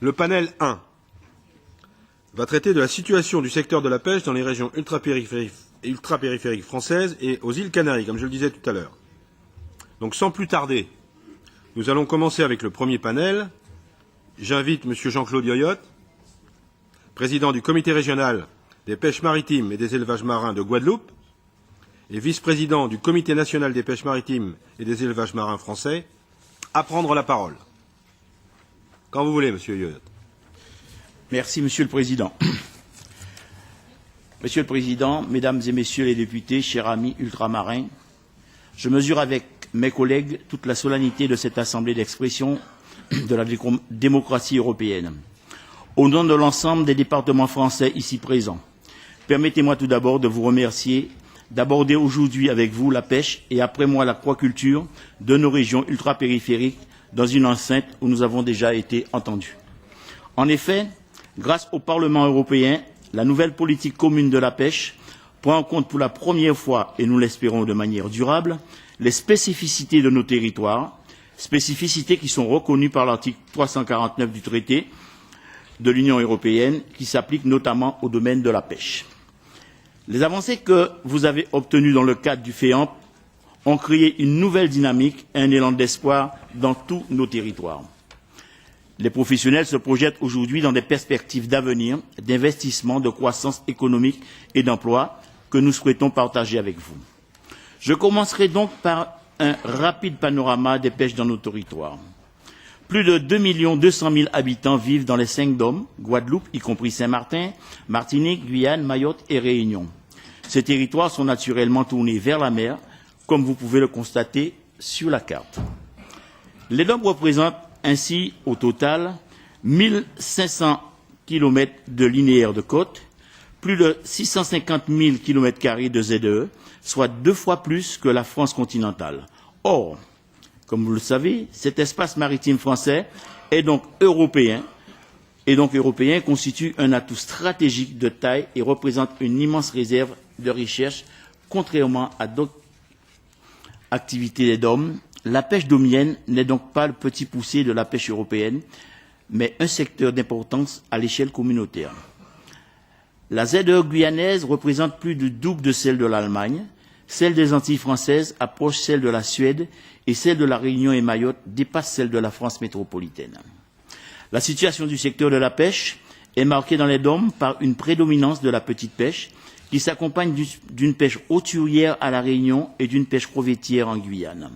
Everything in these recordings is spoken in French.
Le panel 1 va traiter de la situation du secteur de la pêche dans les régions ultrapériphériques françaises et aux îles Canaries, comme je le disais tout à l'heure. Donc sans plus tarder, nous allons commencer avec le premier panel. J'invite M. Jean-Claude Yoyotte, président du comité régional des pêches maritimes et des élevages marins de Guadeloupe et vice-président du comité national des pêches maritimes et des élevages marins français, à prendre la parole. Quand vous voulez, M. Yoyotte. Merci, Monsieur le Président. Monsieur le Président, Mesdames et Messieurs les députés, chers amis ultramarins, je mesure avec mes collègues toute la solennité de cette assemblée d'expression de la démocratie européenne. Au nom de l'ensemble des départements français ici présents, permettez-moi tout d'abord de vous remercier d'aborder aujourd'hui avec vous la pêche et après moi l'aquaculture de nos régions ultrapériphériques dans une enceinte où nous avons déjà été entendus. En effet, grâce au Parlement européen, la nouvelle politique commune de la pêche prend en compte pour la première fois, et nous l'espérons de manière durable, les spécificités de nos territoires, spécificités qui sont reconnues par l'article 349 du traité de l'Union européenne, qui s'applique notamment au domaine de la pêche. Les avancées que vous avez obtenues dans le cadre du FEAMP ont créé une nouvelle dynamique et un élan d'espoir dans tous nos territoires. Les professionnels se projettent aujourd'hui dans des perspectives d'avenir, d'investissement, de croissance économique et d'emploi que nous souhaitons partager avec vous. Je commencerai donc par un rapide panorama des pêches dans nos territoires. Plus de 2 200 000 habitants vivent dans les 5 DOM, Guadeloupe, y compris Saint-Martin, Martinique, Guyane, Mayotte et Réunion. Ces territoires sont naturellement tournés vers la mer, comme vous pouvez le constater sur la carte. Les DOM représentent ainsi, au total, 1500 km de linéaire de côte, plus de 650 000 km² de ZEE, soit 2 fois plus que la France continentale. Or, comme vous le savez, cet espace maritime français est donc européen, constitue un atout stratégique de taille et représente une immense réserve de recherche, contrairement à d'autres activités des DOM. La pêche domienne n'est donc pas le petit poussé de la pêche européenne, mais un secteur d'importance à l'échelle communautaire. La ZEE guyanaise représente plus du double de celle de l'Allemagne, celle des Antilles françaises approche celle de la Suède et celle de la Réunion et Mayotte dépasse celle de la France métropolitaine. La situation du secteur de la pêche est marquée dans les DOM par une prédominance de la petite pêche qui s'accompagne d'une pêche hauturière à la Réunion et d'une pêche crevettière en Guyane.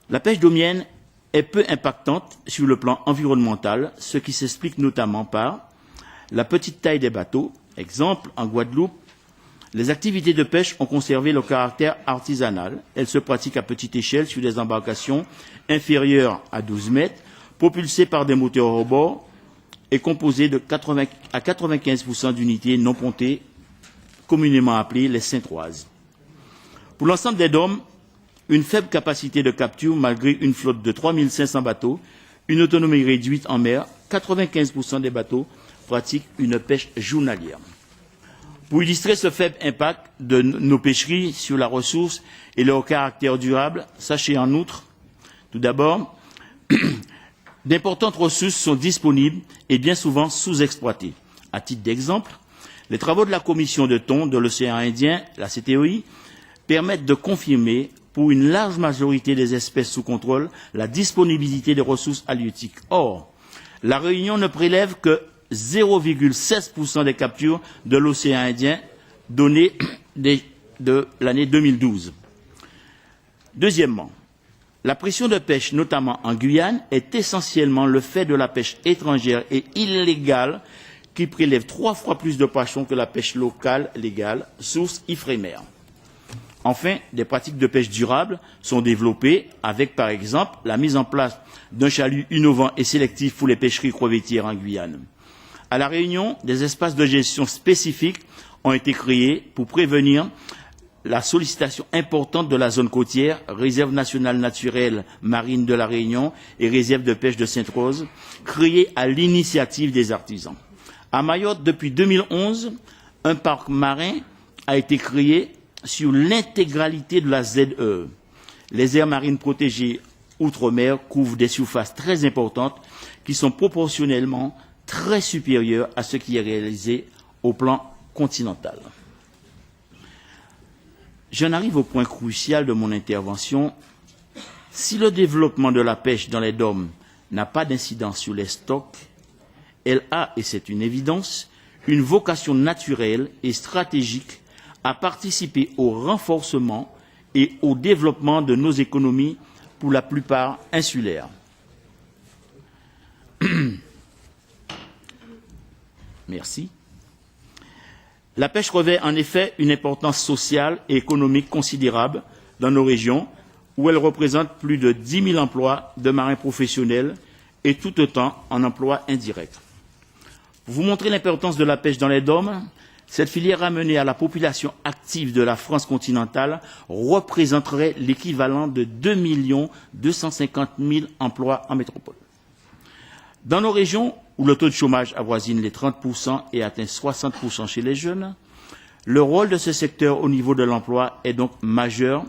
La pêche domienne est peu impactante sur le plan environnemental, ce qui s'explique notamment par la petite taille des bateaux. Exemple, en Guadeloupe, les activités de pêche ont conservé leur caractère artisanal. Elles se pratiquent à petite échelle sur des embarcations inférieures à 12 mètres, propulsées par des moteurs rebord et composées à 95% d'unités non pontées, communément appelées les cintroises. Pour l'ensemble des DOM, une faible capacité de capture malgré une flotte de 3500 bateaux, une autonomie réduite en mer, 95% des bateaux pratiquent une pêche journalière. Pour illustrer ce faible impact de nos pêcheries sur la ressource et leur caractère durable, sachez en outre, tout d'abord, d'importantes ressources sont disponibles et bien souvent sous-exploitées. À titre d'exemple, les travaux de la Commission de thon de l'océan Indien, la CTOI, permettent de confirmer pour une large majorité des espèces sous contrôle la disponibilité des ressources halieutiques. Or, la Réunion ne prélève que 0,16% des captures de l'océan Indien données de l'année 2012. Deuxièmement, la pression de pêche, notamment en Guyane, est essentiellement le fait de la pêche étrangère et illégale qui prélève 3 fois plus de poissons que la pêche locale légale, source Ifremer. Enfin, des pratiques de pêche durable sont développées avec, par exemple, la mise en place d'un chalut innovant et sélectif pour les pêcheries crevettières en Guyane. À La Réunion, des espaces de gestion spécifiques ont été créés pour prévenir la sollicitation importante de la zone côtière, réserve nationale naturelle marine de La Réunion et réserve de pêche de Sainte-Rose, créées à l'initiative des artisans. À Mayotte, depuis 2011, un parc marin a été créé sur l'intégralité de la ZEE. Les aires marines protégées outre-mer couvrent des surfaces très importantes qui sont proportionnellement très supérieures à ce qui est réalisé au plan continental. J'en arrive au point crucial de mon intervention. Si le développement de la pêche dans les DOM n'a pas d'incidence sur les stocks, elle a, et c'est une évidence, une vocation naturelle et stratégique à participer au renforcement et au développement de nos économies, pour la plupart insulaires. Merci. La pêche revêt en effet une importance sociale et économique considérable dans nos régions, où elle représente plus de 10 000 emplois de marins professionnels et tout autant en emplois indirects. Pour vous montrer l'importance de la pêche dans les DOM, cette filière ramenée à la population active de la France continentale représenterait l'équivalent de 2 250 000 emplois en métropole. Dans nos régions, où le taux de chômage avoisine les 30% et atteint 60% chez les jeunes, le rôle de ce secteur au niveau de l'emploi est donc majeur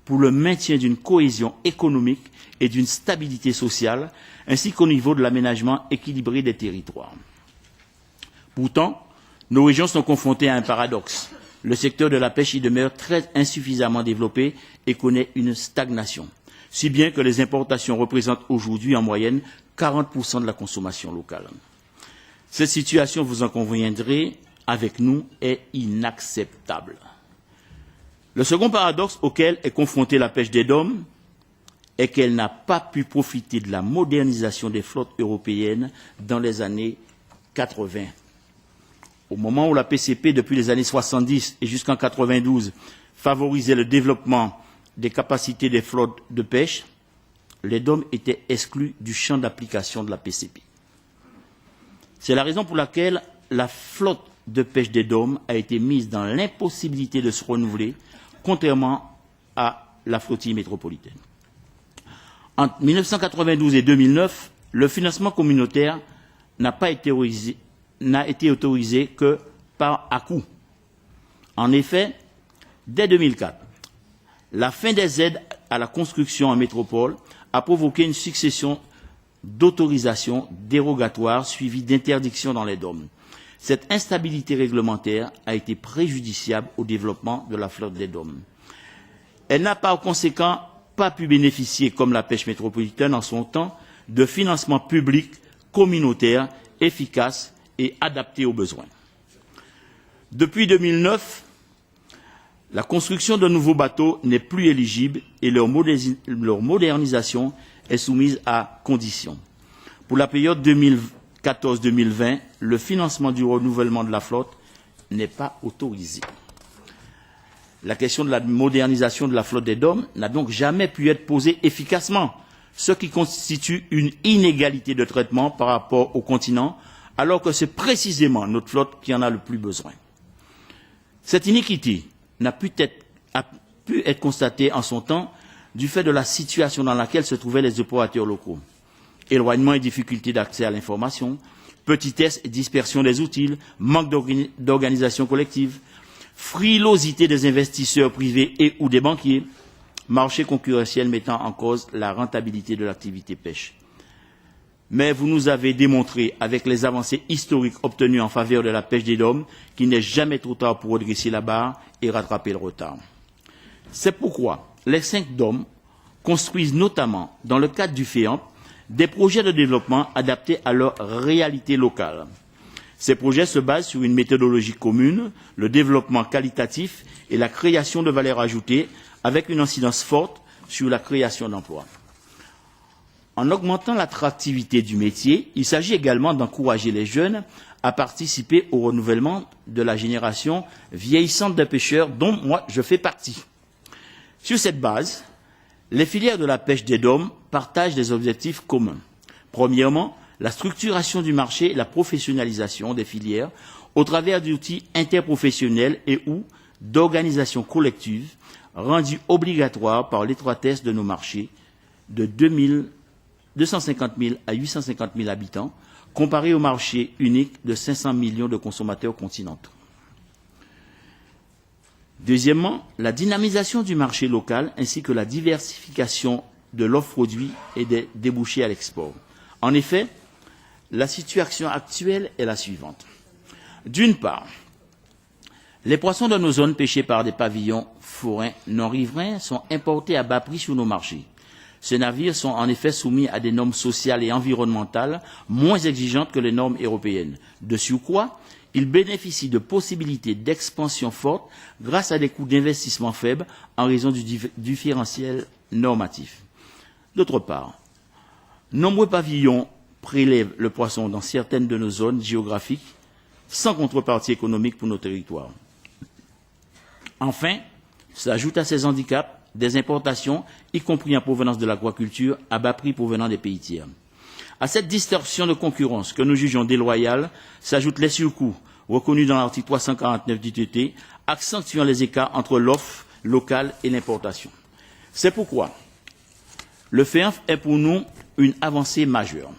pour le maintien d'une cohésion économique et d'une stabilité sociale, ainsi qu'au niveau de l'aménagement équilibré des territoires. Pourtant, nos régions sont confrontées à un paradoxe. Le secteur de la pêche y demeure très insuffisamment développé et connaît une stagnation, si bien que les importations représentent aujourd'hui en moyenne 40% de la consommation locale. Cette situation, vous en conviendrez avec nous, est inacceptable. Le second paradoxe auquel est confrontée la pêche des DOM est qu'elle n'a pas pu profiter de la modernisation des flottes européennes dans les années 80. Au moment où la PCP, depuis les années 70 et jusqu'en 92, favorisait le développement des capacités des flottes de pêche, les DOM étaient exclus du champ d'application de la PCP. C'est la raison pour laquelle la flotte de pêche des DOM a été mise dans l'impossibilité de se renouveler, contrairement à la flottille métropolitaine. Entre 1992 et 2009, le financement communautaire n'a été autorisé que par à-coup. En effet, dès 2004, la fin des aides à la construction en métropole a provoqué une succession d'autorisations dérogatoires suivies d'interdictions dans les DOM. Cette instabilité réglementaire a été préjudiciable au développement de la flotte des DOM. Elle n'a par conséquent pas pu bénéficier, comme la pêche métropolitaine en son temps, de financements publics communautaires efficaces et adaptés aux besoins. Depuis 2009, la construction de nouveaux bateaux n'est plus éligible et leur modernisation est soumise à conditions. Pour la période 2014-2020, le financement du renouvellement de la flotte n'est pas autorisé. La question de la modernisation de la flotte des DOM n'a donc jamais pu être posée efficacement, ce qui constitue une inégalité de traitement par rapport au continent, alors que c'est précisément notre flotte qui en a le plus besoin. Cette iniquité a pu être constatée en son temps du fait de la situation dans laquelle se trouvaient les opérateurs locaux. Éloignement et difficulté d'accès à l'information, petitesse et dispersion des outils, manque d'organisation collective, frilosité des investisseurs privés et ou des banquiers, marché concurrentiel mettant en cause la rentabilité de l'activité pêche. Mais vous nous avez démontré, avec les avancées historiques obtenues en faveur de la pêche des DOM, qu'il n'est jamais trop tard pour redresser la barre et rattraper le retard. C'est pourquoi les 5 DOM construisent notamment, dans le cadre du FEAMP, des projets de développement adaptés à leur réalité locale. Ces projets se basent sur une méthodologie commune, le développement qualitatif et la création de valeur ajoutée, avec une incidence forte sur la création d'emplois. En augmentant l'attractivité du métier, il s'agit également d'encourager les jeunes à participer au renouvellement de la génération vieillissante de pêcheurs, dont moi je fais partie. Sur cette base, les filières de la pêche des DOM partagent des objectifs communs. Premièrement, la structuration du marché et la professionnalisation des filières au travers d'outils interprofessionnels et ou d'organisations collectives rendues obligatoires par l'étroitesse de nos marchés de 250 000 à 850 000 habitants, comparé au marché unique de 500 millions de consommateurs continentaux. Deuxièmement, la dynamisation du marché local ainsi que la diversification de l'offre produit et des débouchés à l'export. En effet, la situation actuelle est la suivante. D'une part, les poissons de nos zones pêchés par des pavillons forains non riverains sont importés à bas prix sur nos marchés. Ces navires sont en effet soumis à des normes sociales et environnementales moins exigeantes que les normes européennes. De surcroît, ils bénéficient de possibilités d'expansion fortes grâce à des coûts d'investissement faibles en raison du différentiel normatif. D'autre part, nombreux pavillons prélèvent le poisson dans certaines de nos zones géographiques sans contrepartie économique pour nos territoires. Enfin, s'ajoutent à ces handicaps des importations, y compris en provenance de l'aquaculture, à bas prix provenant des pays tiers. À cette distorsion de concurrence que nous jugeons déloyale s'ajoutent les surcoûts reconnus dans l'article 349 du TT, accentuant les écarts entre l'offre locale et l'importation. C'est pourquoi le FEANF est pour nous une avancée majeure.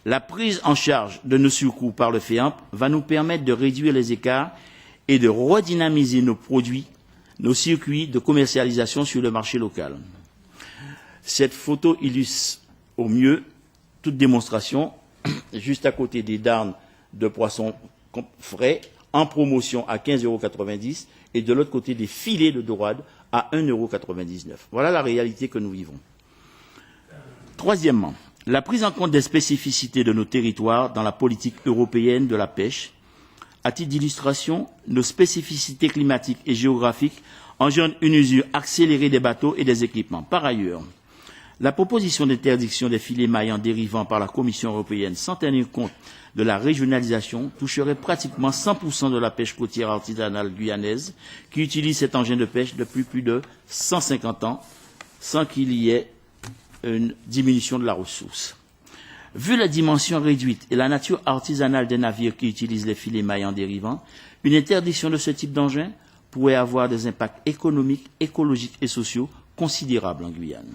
La prise en charge de nos surcoûts par le FEAMP va nous permettre de réduire les écarts et de redynamiser nos produits, nos circuits de commercialisation sur le marché local. Cette photo illustre au mieux toute démonstration, juste à côté des darnes de poissons frais, en promotion à 15,90 € et de l'autre côté des filets de dorade à 1,99 €. Voilà la réalité que nous vivons. Troisièmement, la prise en compte des spécificités de nos territoires dans la politique européenne de la pêche. À titre d'illustration, nos spécificités climatiques et géographiques engendrent une usure accélérée des bateaux et des équipements. Par ailleurs, la proposition d'interdiction des filets maillants dérivant par la Commission européenne sans tenir compte de la régionalisation toucherait pratiquement 100% de la pêche côtière artisanale guyanaise qui utilise cet engin de pêche depuis plus de 150 ans sans qu'il y ait une diminution de la ressource. Vu la dimension réduite et la nature artisanale des navires qui utilisent les filets maillants dérivants, une interdiction de ce type d'engin pourrait avoir des impacts économiques, écologiques et sociaux considérables en Guyane.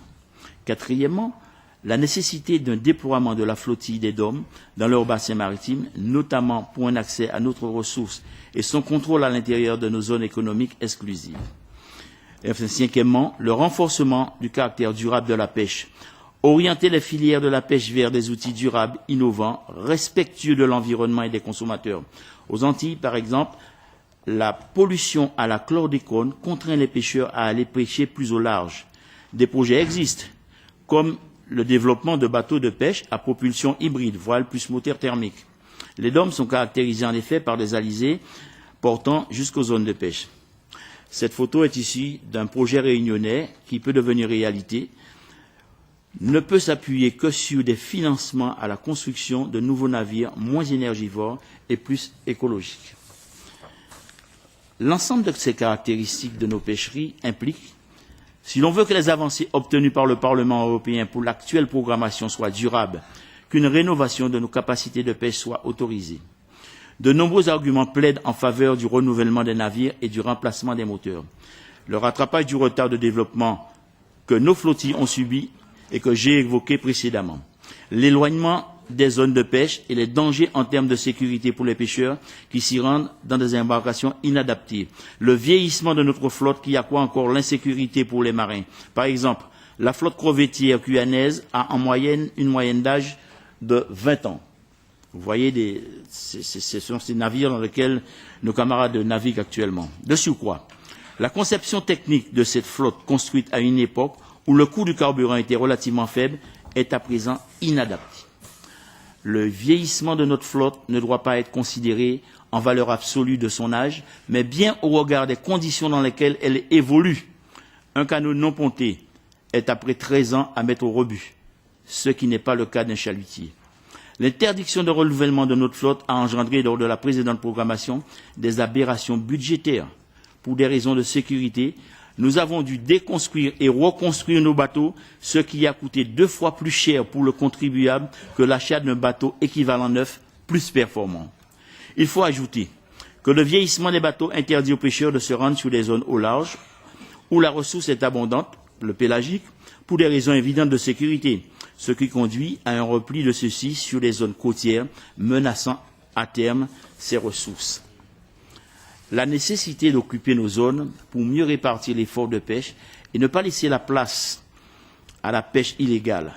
Quatrièmement, la nécessité d'un déploiement de la flottille des DOM dans leur bassin maritime, notamment pour un accès à notre ressource et son contrôle à l'intérieur de nos zones économiques exclusives. Et enfin, cinquièmement, le renforcement du caractère durable de la pêche. Orienter les filières de la pêche vers des outils durables, innovants, respectueux de l'environnement et des consommateurs. Aux Antilles, par exemple, la pollution à la chlordécone contraint les pêcheurs à aller pêcher plus au large. Des projets existent, comme le développement de bateaux de pêche à propulsion hybride, voile plus moteur thermique. Les DOM sont caractérisés en effet par des alizés portant jusqu'aux zones de pêche. Cette photo est issue d'un projet réunionnais qui peut devenir réalité, ne peut s'appuyer que sur des financements à la construction de nouveaux navires moins énergivores et plus écologiques. L'ensemble de ces caractéristiques de nos pêcheries implique, si l'on veut que les avancées obtenues par le Parlement européen pour l'actuelle programmation soient durables, qu'une rénovation de nos capacités de pêche soit autorisée. De nombreux arguments plaident en faveur du renouvellement des navires et du remplacement des moteurs. Le rattrapage du retard de développement que nos flottilles ont subi et que j'ai évoqué précédemment. L'éloignement des zones de pêche et les dangers en termes de sécurité pour les pêcheurs qui s'y rendent dans des embarcations inadaptées. Le vieillissement de notre flotte qui accroît encore l'insécurité pour les marins. Par exemple, la flotte crevettière guyanaise a en moyenne une moyenne d'âge de 20 ans. Vous voyez, ce sont ces navires dans lesquels nos camarades naviguent actuellement. De surcroît, la conception technique de cette flotte construite à une époque où le coût du carburant était relativement faible est à présent inadapté. Le vieillissement de notre flotte ne doit pas être considéré en valeur absolue de son âge, mais bien au regard des conditions dans lesquelles elle évolue. Un canot non ponté est après 13 ans à mettre au rebut, ce qui n'est pas le cas d'un chalutier. L'interdiction de renouvellement de notre flotte a engendré lors de la précédente programmation des aberrations budgétaires. Pour des raisons de sécurité, nous avons dû déconstruire et reconstruire nos bateaux, ce qui a coûté 2 fois plus cher pour le contribuable que l'achat d'un bateau équivalent neuf plus performant. Il faut ajouter que le vieillissement des bateaux interdit aux pêcheurs de se rendre sur des zones au large où la ressource est abondante, le pélagique, pour des raisons évidentes de sécurité, ce qui conduit à un repli de ceux-ci sur les zones côtières, menaçant à terme ces ressources. La nécessité d'occuper nos zones pour mieux répartir l'effort de pêche et ne pas laisser la place à la pêche illégale.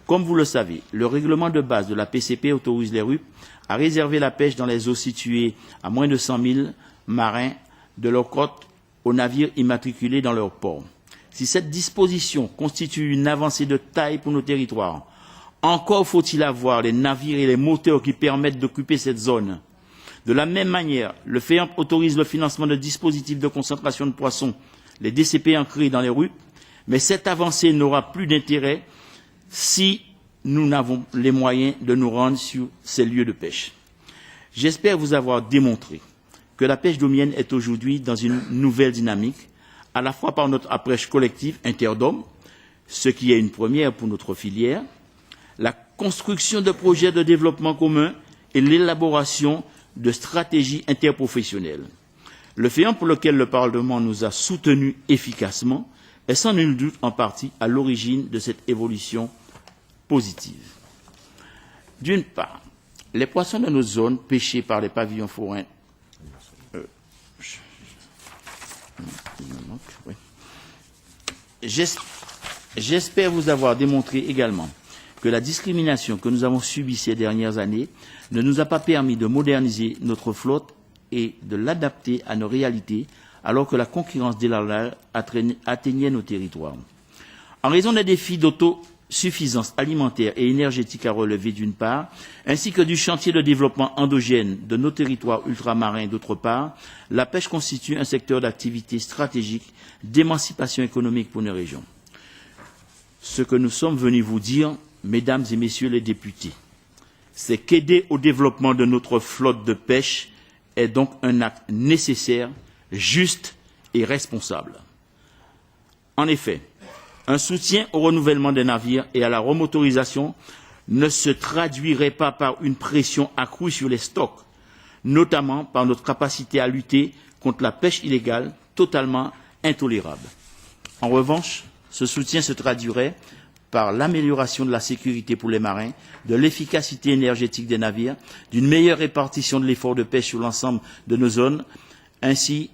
Comme vous le savez, le règlement de base de la PCP autorise les RUP à réserver la pêche dans les eaux situées à moins de 100 000 marins de leur côte aux navires immatriculés dans leur port. Si cette disposition constitue une avancée de taille pour nos territoires, encore faut-il avoir les navires et les moteurs qui permettent d'occuper cette zone. De la même manière, le FEAMP autorise le financement de dispositifs de concentration de poissons, les DCP ancrés dans les RUP, mais cette avancée n'aura plus d'intérêt si nous n'avons les moyens de nous rendre sur ces lieux de pêche. J'espère vous avoir démontré que la pêche domienne est aujourd'hui dans une nouvelle dynamique, à la fois par notre approche collective interdom, ce qui est une première pour notre filière, la construction de projets de développement commun et l'élaboration de stratégies interprofessionnelles. Le FEAMP pour lequel le Parlement nous a soutenus efficacement est sans nul doute en partie à l'origine de cette évolution positive. D'une part, les poissons de nos zones pêchés par les pavillons forains J'espère vous avoir démontré également que la discrimination que nous avons subie ces dernières années ne nous a pas permis de moderniser notre flotte et de l'adapter à nos réalités, alors que la concurrence déloyale atteignait nos territoires. En raison des défis d'autosuffisance alimentaire et énergétique à relever d'une part, ainsi que du chantier de développement endogène de nos territoires ultramarins d'autre part, la pêche constitue un secteur d'activité stratégique d'émancipation économique pour nos régions. Ce que nous sommes venus vous dire, mesdames et messieurs les députés, c'est qu'aider au développement de notre flotte de pêche est donc un acte nécessaire, juste et responsable. En effet, un soutien au renouvellement des navires et à la remotorisation ne se traduirait pas par une pression accrue sur les stocks, notamment par notre capacité à lutter contre la pêche illégale totalement intolérable. En revanche, ce soutien se traduirait par l'amélioration de la sécurité pour les marins, de l'efficacité énergétique des navires, d'une meilleure répartition de l'effort de pêche sur l'ensemble de nos zones, ainsi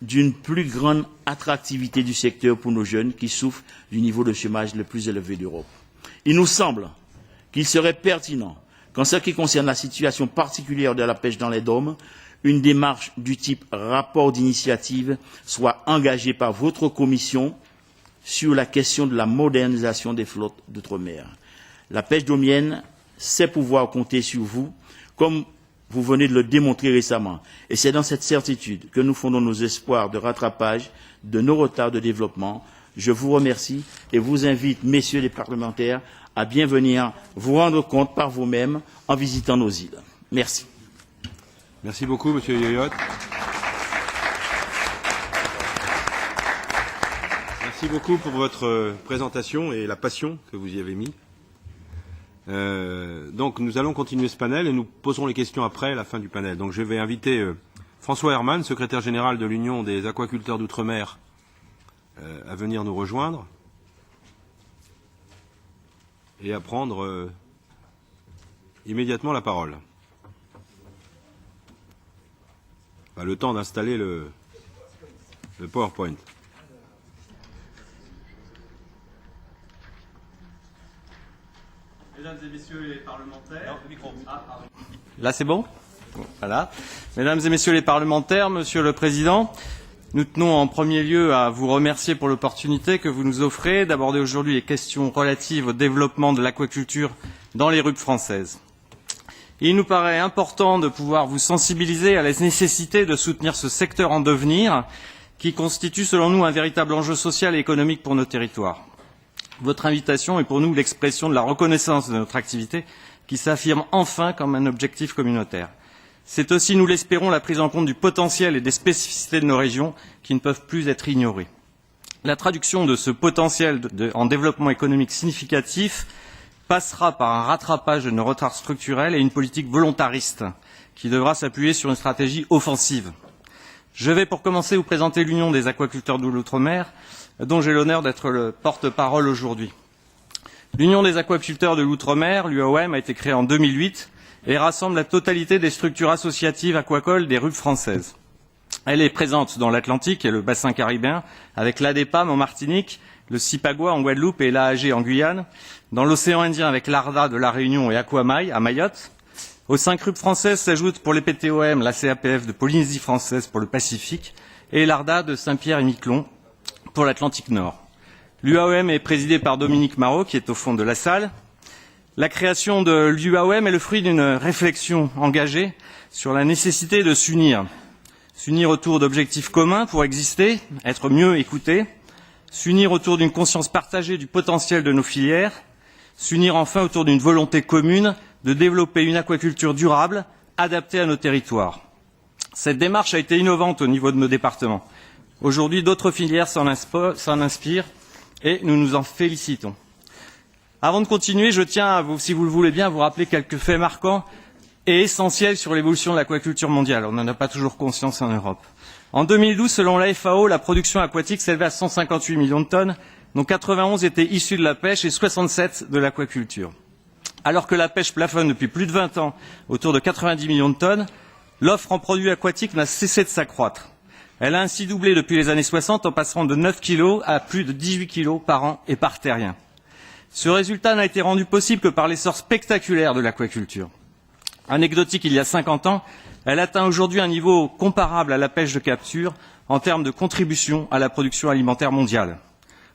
d'une plus grande attractivité du secteur pour nos jeunes qui souffrent du niveau de chômage le plus élevé d'Europe. Il nous semble qu'il serait pertinent qu'en ce qui concerne la situation particulière de la pêche dans les DOM, une démarche du type rapport d'initiative soit engagée par votre commission sur la question de la modernisation des flottes d'outre-mer. La pêche domienne sait pouvoir compter sur vous, comme vous venez de le démontrer récemment. Et c'est dans cette certitude que nous fondons nos espoirs de rattrapage de nos retards de développement. Je vous remercie et vous invite, messieurs les parlementaires, à bien venir vous rendre compte par vous-mêmes en visitant nos îles. Merci. Merci beaucoup, Monsieur Yoyotte. Merci beaucoup pour votre présentation et la passion que vous y avez mis. Donc nous allons continuer ce panel et nous poserons les questions après la fin du panel. Donc je vais inviter François Herman, secrétaire général de l'Union des aquaculteurs d'outre-mer, à venir nous rejoindre et à prendre immédiatement la parole. Le temps d'installer le PowerPoint. Mesdames et messieurs les parlementaires. Non, le micro. Ah, pardon. Là, c'est bon ? Voilà. Mesdames et messieurs les parlementaires, Monsieur le Président, nous tenons en premier lieu à vous remercier pour l'opportunité que vous nous offrez d'aborder aujourd'hui les questions relatives au développement de l'aquaculture dans les RUP françaises. Il nous paraît important de pouvoir vous sensibiliser à la nécessité de soutenir ce secteur en devenir qui constitue, selon nous, un véritable enjeu social et économique pour nos territoires. Votre invitation est pour nous l'expression de la reconnaissance de notre activité qui s'affirme enfin comme un objectif communautaire. C'est aussi, nous l'espérons, la prise en compte du potentiel et des spécificités de nos régions qui ne peuvent plus être ignorées. La traduction de ce potentiel en développement économique significatif passera par un rattrapage de nos retards structurels et une politique volontariste qui devra s'appuyer sur une stratégie offensive. Je vais pour commencer vous présenter l'Union des aquaculteurs de l'outre-mer, dont j'ai l'honneur d'être le porte-parole aujourd'hui. L'Union des aquaculteurs de l'outre-mer, l'UAOM, a été créée en 2008 et rassemble la totalité des structures associatives aquacoles des RUP françaises. Elle est présente dans l'Atlantique et le bassin caribéen, avec l'ADEPAM en Martinique, le Cipagua en Guadeloupe et l'AAG en Guyane, dans l'océan Indien avec l'ARDA de la Réunion et Aquamai à Mayotte. Aux 5 RUP françaises s'ajoute pour les PTOM la CAPF de Polynésie française pour le Pacifique et l'ARDA de Saint-Pierre-et-Miquelon pour l'Atlantique Nord. L'UAOM est présidée par Dominique Marot, qui est au fond de la salle. La création de l'UAOM est le fruit d'une réflexion engagée sur la nécessité de s'unir. S'unir autour d'objectifs communs pour exister, être mieux écoutés, s'unir autour d'une conscience partagée du potentiel de nos filières, s'unir enfin autour d'une volonté commune de développer une aquaculture durable, adaptée à nos territoires. Cette démarche a été innovante au niveau de nos départements. Aujourd'hui, d'autres filières s'en inspirent et nous nous en félicitons. Avant de continuer, je tiens à vous, si vous le voulez bien, à vous rappeler quelques faits marquants et essentiels sur l'évolution de l'aquaculture mondiale. On n'en a pas toujours conscience en Europe. En 2012, selon la FAO, la production aquatique s'élevait à 158 millions de tonnes, dont 91 étaient issues de la pêche et 67 de l'aquaculture. Alors que la pêche plafonne depuis plus de 20 ans autour de 90 millions de tonnes, l'offre en produits aquatiques n'a cessé de s'accroître. Elle a ainsi doublé depuis les années 60 en passant de 9 kilos à plus de 18 kilos par an et par terrien. Ce résultat n'a été rendu possible que par l'essor spectaculaire de l'aquaculture. Anecdotique, il y a 50 ans, elle atteint aujourd'hui un niveau comparable à la pêche de capture en termes de contribution à la production alimentaire mondiale.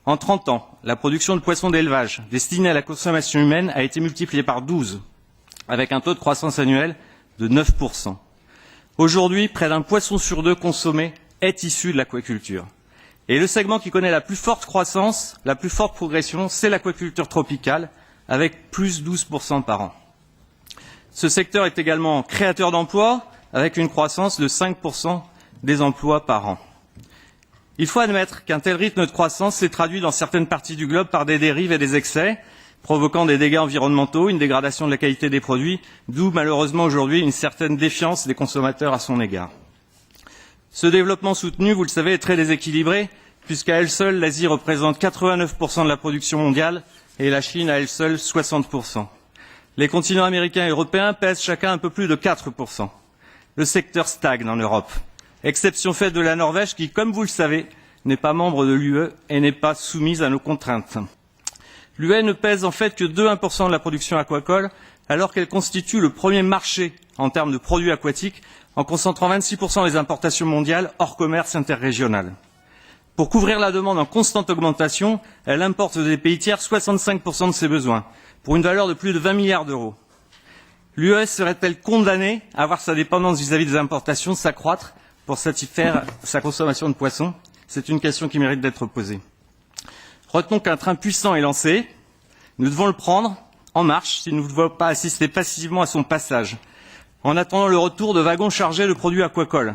En 30 ans, la production de poissons d'élevage destinée à la consommation humaine a été multipliée par 12, avec un taux de croissance annuel de 9%. Aujourd'hui, près d'un poisson sur 2 consommé est issu de l'aquaculture. Et le segment qui connaît la plus forte croissance, la plus forte progression, c'est l'aquaculture tropicale, avec plus 12% par an. Ce secteur est également créateur d'emplois, avec une croissance de 5% des emplois par an. Il faut admettre qu'un tel rythme de croissance s'est traduit dans certaines parties du globe par des dérives et des excès, provoquant des dégâts environnementaux, une dégradation de la qualité des produits, d'où malheureusement aujourd'hui une certaine défiance des consommateurs à son égard. Ce développement soutenu, vous le savez, est très déséquilibré, puisqu'à elle seule, l'Asie représente 89% de la production mondiale et la Chine à elle seule 60%. Les continents américains et européens pèsent chacun un peu plus de 4%. Le secteur stagne en Europe, exception faite de la Norvège qui, comme vous le savez, n'est pas membre de l'UE et n'est pas soumise à nos contraintes. L'UE ne pèse en fait que 2,1% de la production aquacole, alors qu'elle constitue le premier marché en termes de produits aquatiques, en concentrant 26% des importations mondiales hors commerce interrégional. Pour couvrir la demande en constante augmentation, elle importe des pays tiers 65% de ses besoins, pour une valeur de plus de 20 milliards d'euros. L'UE serait-elle condamnée à voir sa dépendance vis-à-vis des importations s'accroître pour satisfaire sa consommation de poissons? C'est une question qui mérite d'être posée. Retenons qu'un train puissant est lancé. Nous devons le prendre en marche si nous ne voulons pas assister passivement à son passage, en attendant le retour de wagons chargés de produits aquacoles.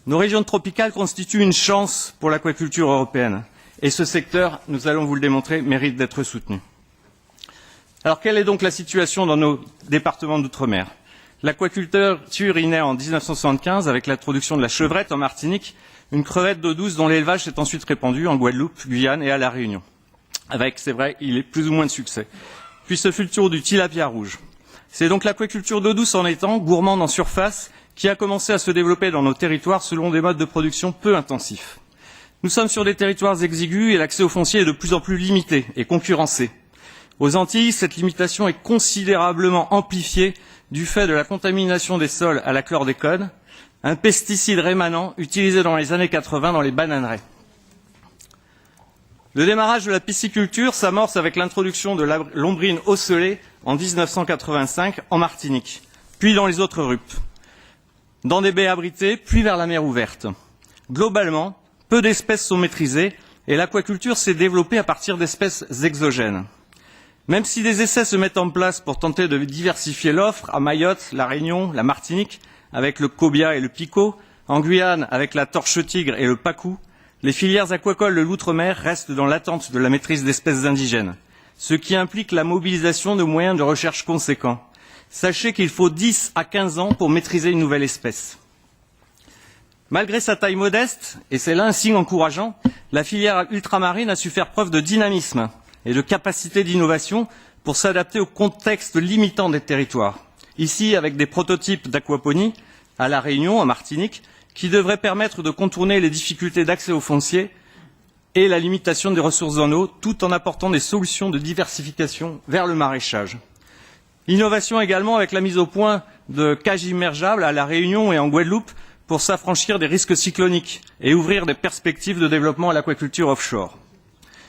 Nos régions tropicales constituent une chance pour l'aquaculture européenne. Et ce secteur, nous allons vous le démontrer, mérite d'être soutenu. Alors, quelle est donc la situation dans nos départements d'outre-mer? L'aquaculture y naît en 1975 avec l'introduction de la chevrette en Martinique, une crevette d'eau douce dont l'élevage s'est ensuite répandu en Guadeloupe, Guyane et à La Réunion. Avec, c'est vrai, il est plus ou moins de succès. Puis ce fut le tour du tilapia rouge. C'est donc l'aquaculture d'eau douce en étang, gourmande en surface, qui a commencé à se développer dans nos territoires selon des modes de production peu intensifs. Nous sommes sur des territoires exigus et l'accès au foncier est de plus en plus limité et concurrencé. Aux Antilles, cette limitation est considérablement amplifiée du fait de la contamination des sols à la chlordécone, un pesticide rémanent utilisé dans les années 80 dans les bananeraies. Le démarrage de la pisciculture s'amorce avec l'introduction de la lombrine ocellée en 1985 en Martinique, puis dans les autres RUP, dans des baies abritées, puis vers la mer ouverte. Globalement, peu d'espèces sont maîtrisées et l'aquaculture s'est développée à partir d'espèces exogènes. Même si des essais se mettent en place pour tenter de diversifier l'offre à Mayotte, la Réunion, la Martinique, avec le cobia et le picot, en Guyane avec la torche-tigre et le pacou, les filières aquacoles de l'outre-mer restent dans l'attente de la maîtrise d'espèces indigènes, ce qui implique la mobilisation de moyens de recherche conséquents. Sachez qu'il faut 10 à 15 ans pour maîtriser une nouvelle espèce. Malgré sa taille modeste, et c'est là un signe encourageant, la filière ultramarine a su faire preuve de dynamisme et de capacité d'innovation pour s'adapter au contexte limitant des territoires. Ici, avec des prototypes d'aquaponie, à La Réunion, en Martinique, qui devraient permettre de contourner les difficultés d'accès au foncier et la limitation des ressources en eau, tout en apportant des solutions de diversification vers le maraîchage. Innovation également avec la mise au point de cages immergeables à La Réunion et en Guadeloupe pour s'affranchir des risques cycloniques et ouvrir des perspectives de développement à l'aquaculture offshore.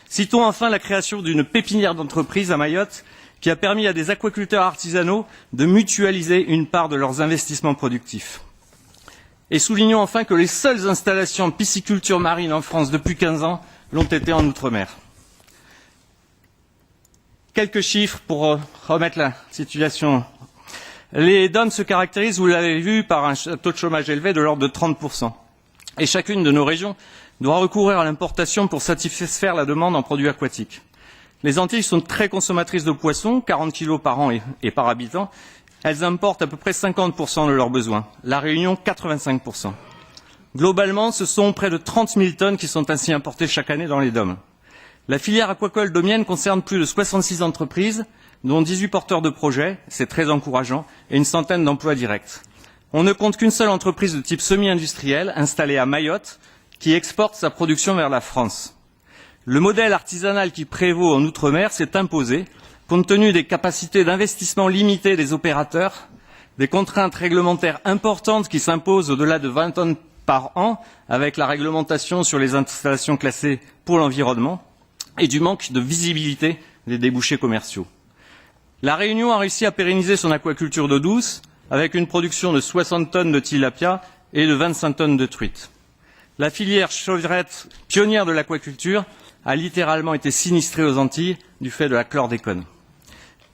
Citons enfin la création d'une pépinière d'entreprise à Mayotte qui a permis à des aquaculteurs artisanaux de mutualiser une part de leurs investissements productifs. Et soulignons enfin que les seules installations en pisciculture marine en France depuis 15 ans l'ont été en Outre-mer. Quelques chiffres pour remettre la situation. Les DOM se caractérisent, vous l'avez vu, par un taux de chômage élevé de l'ordre de 30%. Et chacune de nos régions doit recourir à l'importation pour satisfaire la demande en produits aquatiques. Les Antilles sont très consommatrices de poissons, 40 kg par an et par habitant. Elles importent à peu près 50% de leurs besoins. La Réunion, 85%. Globalement, ce sont près de 30 000 tonnes qui sont ainsi importées chaque année dans les DOM. La filière aquacole domienne concerne plus de 66 entreprises, dont 18 porteurs de projets, c'est très encourageant, et une centaine d'emplois directs. On ne compte qu'une seule entreprise de type semi-industriel, installée à Mayotte, qui exporte sa production vers la France. Le modèle artisanal qui prévaut en Outre-mer s'est imposé, compte tenu des capacités d'investissement limitées des opérateurs, des contraintes réglementaires importantes qui s'imposent au-delà de 20 tonnes par an, avec la réglementation sur les installations classées pour l'environnement, et du manque de visibilité des débouchés commerciaux. La Réunion a réussi à pérenniser son aquaculture d'eau douce, avec une production de 60 tonnes de tilapia et de 25 tonnes de truites. La filière chevrette, pionnière de l'aquaculture, a littéralement été sinistrée aux Antilles du fait de la chlordécone.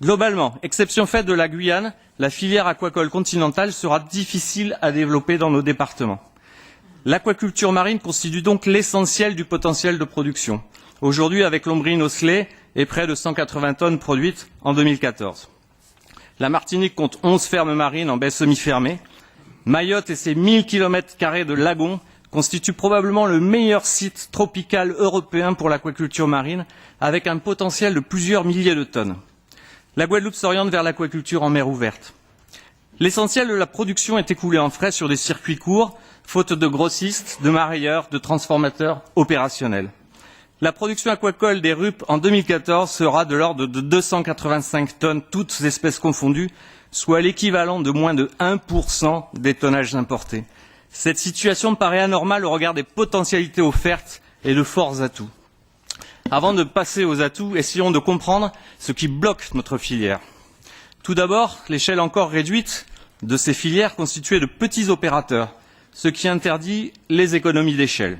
Globalement, exception faite de la Guyane, la filière aquacole continentale sera difficile à développer dans nos départements. L'aquaculture marine constitue donc l'essentiel du potentiel de production. Aujourd'hui, avec l'ombrine osselée et près de 180 tonnes produites en 2014. La Martinique compte 11 fermes marines en baie semi-fermée. Mayotte et ses 1000 km² de lagons constituent probablement le meilleur site tropical européen pour l'aquaculture marine, avec un potentiel de plusieurs milliers de tonnes. La Guadeloupe s'oriente vers l'aquaculture en mer ouverte. L'essentiel de la production est écoulé en frais sur des circuits courts, faute de grossistes, de marailleurs, de transformateurs opérationnels. La production aquacole des RUP en 2014 sera de l'ordre de 285 tonnes, toutes espèces confondues, soit l'équivalent de moins de 1% des tonnages importés. Cette situation paraît anormale au regard des potentialités offertes et de forts atouts. Avant de passer aux atouts, essayons de comprendre ce qui bloque notre filière. Tout d'abord, l'échelle encore réduite de ces filières constituée de petits opérateurs, ce qui interdit les économies d'échelle.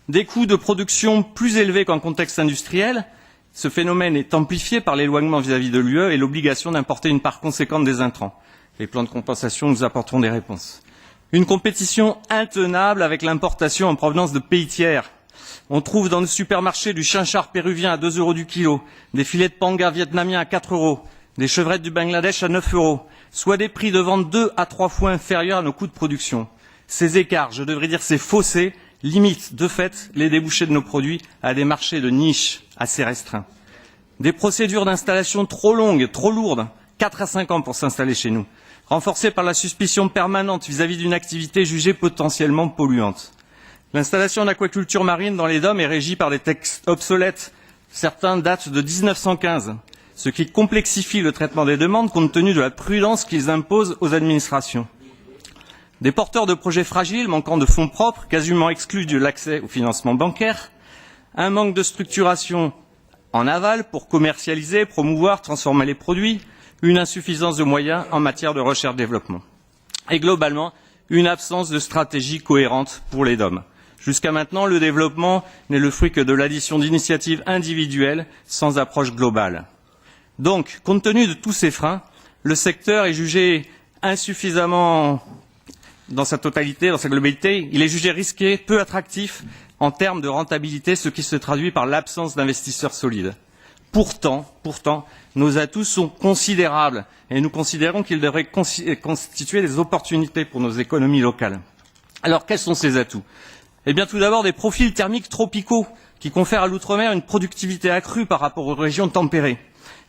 Des coûts de production plus élevés qu'en contexte industriel, ce phénomène est amplifié par l'éloignement vis-à-vis de l'UE et l'obligation d'importer une part conséquente des intrants. Les plans de compensation nous apporteront des réponses. Une compétition intenable avec l'importation en provenance de pays tiers. On trouve dans le supermarché du chinchard péruvien à 2 € du kilo, des filets de panga vietnamiens à 4 €, des chevrettes du Bangladesh à 9 €, soit des prix de vente 2 à 3 fois inférieurs à nos coûts de production. Ces écarts, je devrais dire ces fossés, limitent de fait les débouchés de nos produits à des marchés de niche assez restreints. Des procédures d'installation trop longues, trop lourdes, 4 à 5 ans pour s'installer chez nous, renforcées par la suspicion permanente vis-à-vis d'une activité jugée potentiellement polluante. L'installation d'aquaculture marine dans les DOM est régie par des textes obsolètes. Certains datent de 1915, ce qui complexifie le traitement des demandes compte tenu de la prudence qu'ils imposent aux administrations. Des porteurs de projets fragiles, manquant de fonds propres, quasiment exclus de l'accès au financement bancaire, un manque de structuration en aval pour commercialiser, promouvoir, transformer les produits, une insuffisance de moyens en matière de recherche-développement. Et globalement, une absence de stratégie cohérente pour les DOM. Jusqu'à maintenant, le développement n'est le fruit que de l'addition d'initiatives individuelles sans approche globale. Donc, compte tenu de tous ces freins, le secteur est jugé insuffisamment dans sa totalité, dans sa globalité. Il est jugé risqué, peu attractif en termes de rentabilité, ce qui se traduit par l'absence d'investisseurs solides. Pourtant, nos atouts sont considérables et nous considérons qu'ils devraient constituer des opportunités pour nos économies locales. Alors, quels sont ces atouts ? Eh bien, tout d'abord, des profils thermiques tropicaux qui confèrent à l'outre-mer une productivité accrue par rapport aux régions tempérées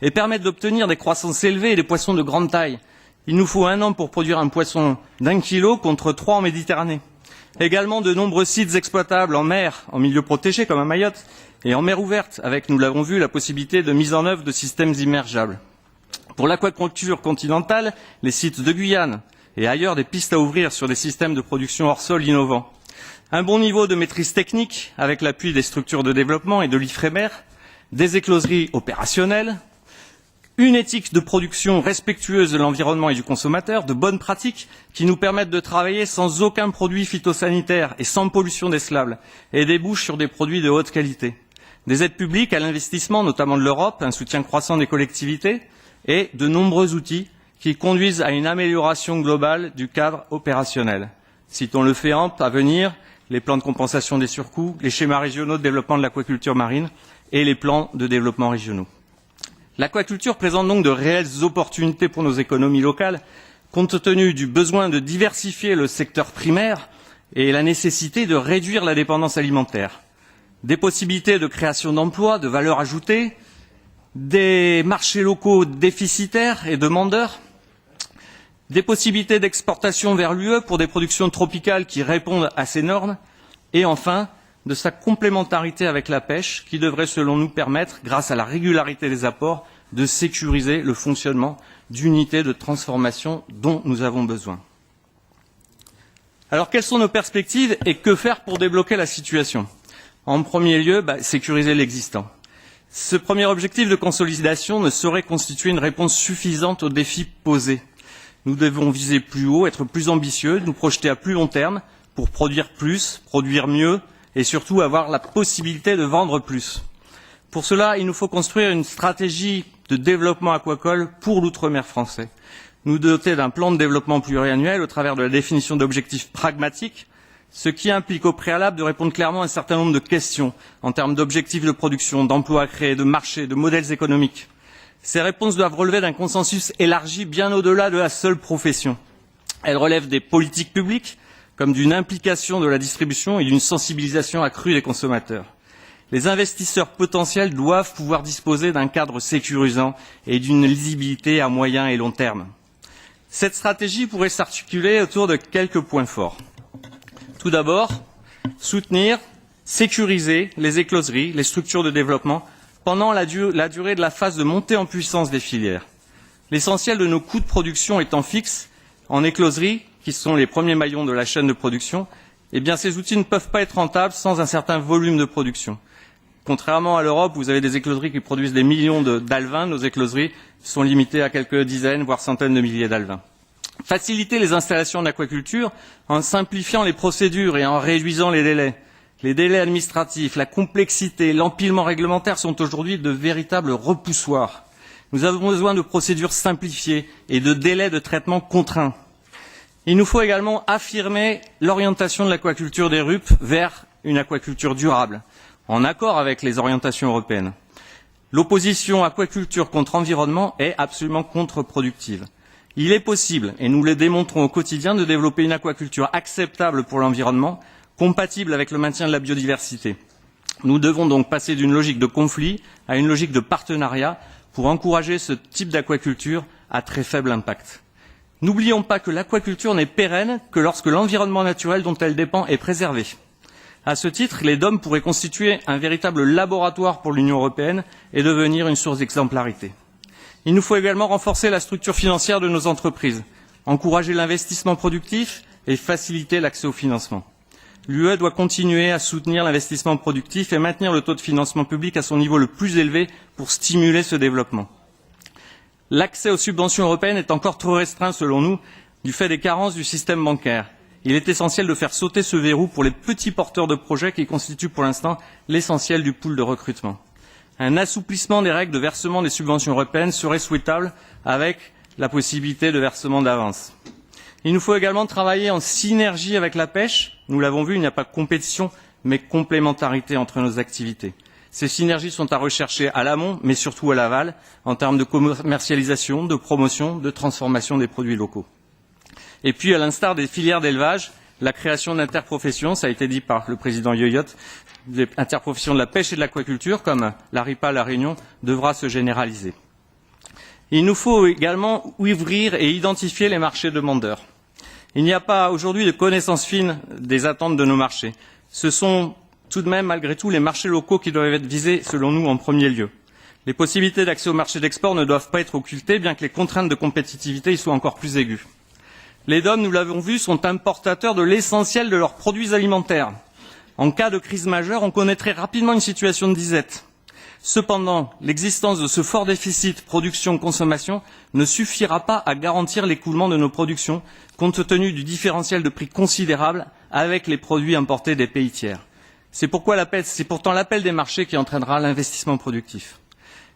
et permettent d'obtenir des croissances élevées et des poissons de grande taille. Il nous faut 1 an pour produire un poisson d'1 kilo contre 3 en Méditerranée. Également de nombreux sites exploitables en mer, en milieu protégé comme à Mayotte, et en mer ouverte, avec, nous l'avons vu, la possibilité de mise en œuvre de systèmes immergeables. Pour l'aquaculture continentale, les sites de Guyane et ailleurs, des pistes à ouvrir sur des systèmes de production hors sol innovants. Un bon niveau de maîtrise technique, avec l'appui des structures de développement et de l'IFREMER, des écloseries opérationnelles, une éthique de production respectueuse de l'environnement et du consommateur, de bonnes pratiques qui nous permettent de travailler sans aucun produit phytosanitaire et sans pollution des slables, et débouchent sur des produits de haute qualité. Des aides publiques à l'investissement, notamment de l'Europe, un soutien croissant des collectivités, et de nombreux outils qui conduisent à une amélioration globale du cadre opérationnel. Citons le FEAMP à venir, les plans de compensation des surcoûts, les schémas régionaux de développement de l'aquaculture marine et les plans de développement régionaux. L'aquaculture présente donc de réelles opportunités pour nos économies locales, compte tenu du besoin de diversifier le secteur primaire et la nécessité de réduire la dépendance alimentaire. Des possibilités de création d'emplois, de valeur ajoutée, des marchés locaux déficitaires et demandeurs, des possibilités d'exportation vers l'UE pour des productions tropicales qui répondent à ces normes, et enfin, de sa complémentarité avec la pêche, qui devrait, selon nous, permettre, grâce à la régularité des apports, de sécuriser le fonctionnement d'unités de transformation dont nous avons besoin. Alors, quelles sont nos perspectives et que faire pour débloquer la situation? En premier lieu, sécuriser l'existant. Ce premier objectif de consolidation ne saurait constituer une réponse suffisante aux défis posés. Nous devons viser plus haut, être plus ambitieux, nous projeter à plus long terme pour produire plus, produire mieux et surtout avoir la possibilité de vendre plus. Pour cela, il nous faut construire une stratégie de développement aquacole pour l'outre-mer français. Nous doter d'un plan de développement pluriannuel au travers de la définition d'objectifs pragmatiques, ce qui implique au préalable de répondre clairement à un certain nombre de questions en termes d'objectifs de production, d'emplois à créer, de marchés, de modèles économiques. Ces réponses doivent relever d'un consensus élargi bien au-delà de la seule profession. Elles relèvent des politiques publiques, comme d'une implication de la distribution et d'une sensibilisation accrue des consommateurs. Les investisseurs potentiels doivent pouvoir disposer d'un cadre sécurisant et d'une lisibilité à moyen et long terme. Cette stratégie pourrait s'articuler autour de quelques points forts. Tout d'abord, soutenir, sécuriser les écloseries, les structures de développement pendant la durée de la phase de montée en puissance des filières. L'essentiel de nos coûts de production étant fixe en écloserie, qui sont les premiers maillons de la chaîne de production, eh bien ces outils ne peuvent pas être rentables sans un certain volume de production. Contrairement à l'Europe, vous avez des écloseries qui produisent des millions d'alevins, nos écloseries sont limitées à quelques dizaines, voire centaines de milliers d'alevins. Faciliter les installations d'aquaculture en simplifiant les procédures et en réduisant les délais. Les délais administratifs, la complexité, l'empilement réglementaire sont aujourd'hui de véritables repoussoirs. Nous avons besoin de procédures simplifiées et de délais de traitement contraints. Il nous faut également affirmer l'orientation de l'aquaculture des RUP vers une aquaculture durable, en accord avec les orientations européennes. L'opposition aquaculture contre environnement est absolument contre-productive. Il est possible, et nous le démontrons au quotidien, de développer une aquaculture acceptable pour l'environnement, compatible avec le maintien de la biodiversité. Nous devons donc passer d'une logique de conflit à une logique de partenariat pour encourager ce type d'aquaculture à très faible impact. N'oublions pas que l'aquaculture n'est pérenne que lorsque l'environnement naturel dont elle dépend est préservé. À ce titre, les DOM pourraient constituer un véritable laboratoire pour l'Union européenne et devenir une source d'exemplarité. Il nous faut également renforcer la structure financière de nos entreprises, encourager l'investissement productif et faciliter l'accès au financement. L'UE doit continuer à soutenir l'investissement productif et maintenir le taux de financement public à son niveau le plus élevé pour stimuler ce développement. L'accès aux subventions européennes est encore trop restreint, selon nous, du fait des carences du système bancaire. Il est essentiel de faire sauter ce verrou pour les petits porteurs de projets qui constituent pour l'instant l'essentiel du pool de recrutement. Un assouplissement des règles de versement des subventions européennes serait souhaitable avec la possibilité de versement d'avance. Il nous faut également travailler en synergie avec la pêche. Nous l'avons vu, il n'y a pas de compétition, mais complémentarité entre nos activités. Ces synergies sont à rechercher à l'amont, mais surtout à l'aval, en termes de commercialisation, de promotion, de transformation des produits locaux. Et puis, à l'instar des filières d'élevage, la création d'interprofessions, ça a été dit par le président Yoyot, des interprofessions de la pêche et de l'aquaculture, comme la RIPA à La Réunion, devra se généraliser. Il nous faut également ouvrir et identifier les marchés demandeurs. Il n'y a pas aujourd'hui de connaissance fine des attentes de nos marchés. Ce sont tout de même, malgré tout, les marchés locaux qui doivent être visés, selon nous, en premier lieu. Les possibilités d'accès au marché d'export ne doivent pas être occultées, bien que les contraintes de compétitivité y soient encore plus aiguës. Les DOM, nous l'avons vu, sont importateurs de l'essentiel de leurs produits alimentaires. En cas de crise majeure, on connaîtrait rapidement une situation de disette. Cependant, l'existence de ce fort déficit production-consommation ne suffira pas à garantir l'écoulement de nos productions, compte tenu du différentiel de prix considérable avec les produits importés des pays tiers. C'est pourtant l'appel des marchés qui entraînera l'investissement productif.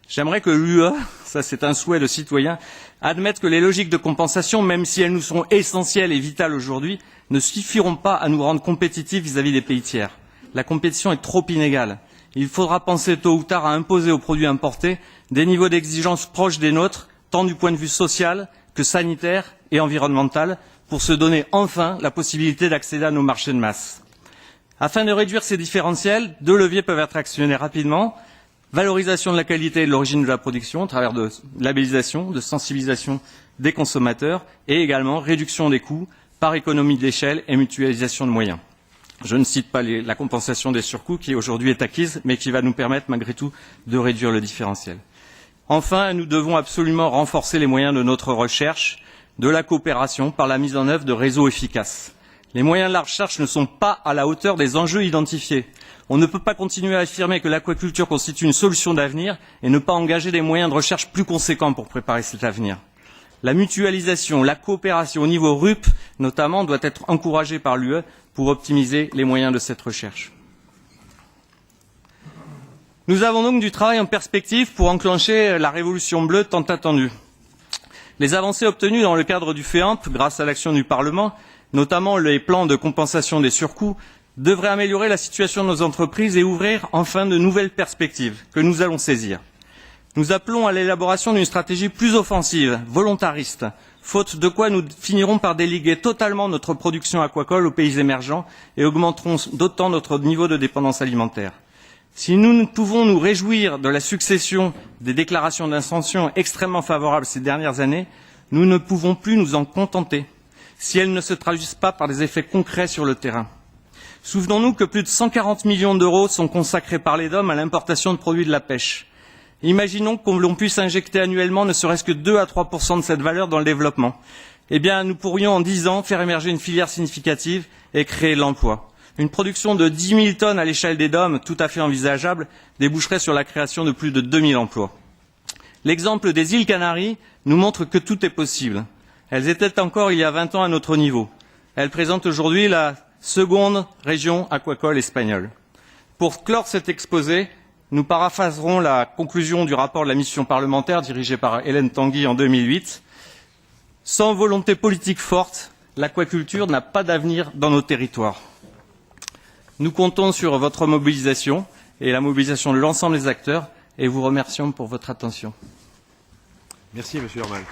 J'aimerais que l'UE, ça c'est un souhait de citoyen, admette que les logiques de compensation, même si elles nous sont essentielles et vitales aujourd'hui, ne suffiront pas à nous rendre compétitifs vis-à-vis des pays tiers. La compétition est trop inégale. Il faudra penser tôt ou tard à imposer aux produits importés des niveaux d'exigence proches des nôtres, tant du point de vue social que sanitaire et environnemental, pour se donner enfin la possibilité d'accéder à nos marchés de masse. Afin de réduire ces différentiels, 2 leviers peuvent être actionnés rapidement. Valorisation de la qualité et de l'origine de la production, à travers de labellisation, de sensibilisation des consommateurs, et également réduction des coûts par économie d'échelle et mutualisation de moyens. Je ne cite pas la compensation des surcoûts qui aujourd'hui est acquise, mais qui va nous permettre malgré tout de réduire le différentiel. Enfin, nous devons absolument renforcer les moyens de notre recherche, de la coopération par la mise en œuvre de réseaux efficaces. Les moyens de la recherche ne sont pas à la hauteur des enjeux identifiés. On ne peut pas continuer à affirmer que l'aquaculture constitue une solution d'avenir et ne pas engager des moyens de recherche plus conséquents pour préparer cet avenir. La mutualisation, la coopération au niveau RUP, notamment, doit être encouragée par l'UE pour optimiser les moyens de cette recherche. Nous avons donc du travail en perspective pour enclencher la révolution bleue tant attendue. Les avancées obtenues dans le cadre du FEAMP, grâce à l'action du Parlement, notamment les plans de compensation des surcoûts, devrait améliorer la situation de nos entreprises et ouvrir enfin de nouvelles perspectives que nous allons saisir. Nous appelons à l'élaboration d'une stratégie plus offensive, volontariste, faute de quoi nous finirons par déléguer totalement notre production aquacole aux pays émergents et augmenterons d'autant notre niveau de dépendance alimentaire. Si nous pouvons nous réjouir de la succession des déclarations d'intention extrêmement favorables ces dernières années, nous ne pouvons plus nous en contenter si elles ne se traduisent pas par des effets concrets sur le terrain. Souvenons-nous que plus de 140 millions d'euros sont consacrés par les DOM à l'importation de produits de la pêche. Imaginons que l'on puisse injecter annuellement ne serait-ce que 2 à 3% de cette valeur dans le développement. Eh bien, nous pourrions en 10 ans faire émerger une filière significative et créer de l'emploi. Une production de 10 000 tonnes à l'échelle des DOM, tout à fait envisageable, déboucherait sur la création de plus de 2 000 emplois. L'exemple des îles Canaries nous montre que tout est possible. Elles étaient encore il y a 20 ans à notre niveau. Elles présentent aujourd'hui la seconde région aquacole espagnole. Pour clore cet exposé, nous paraphraserons la conclusion du rapport de la mission parlementaire dirigée par Hélène Tanguy en 2008. Sans volonté politique forte, l'aquaculture n'a pas d'avenir dans nos territoires. Nous comptons sur votre mobilisation et la mobilisation de l'ensemble des acteurs et vous remercions pour votre attention. Merci, Monsieur Herman.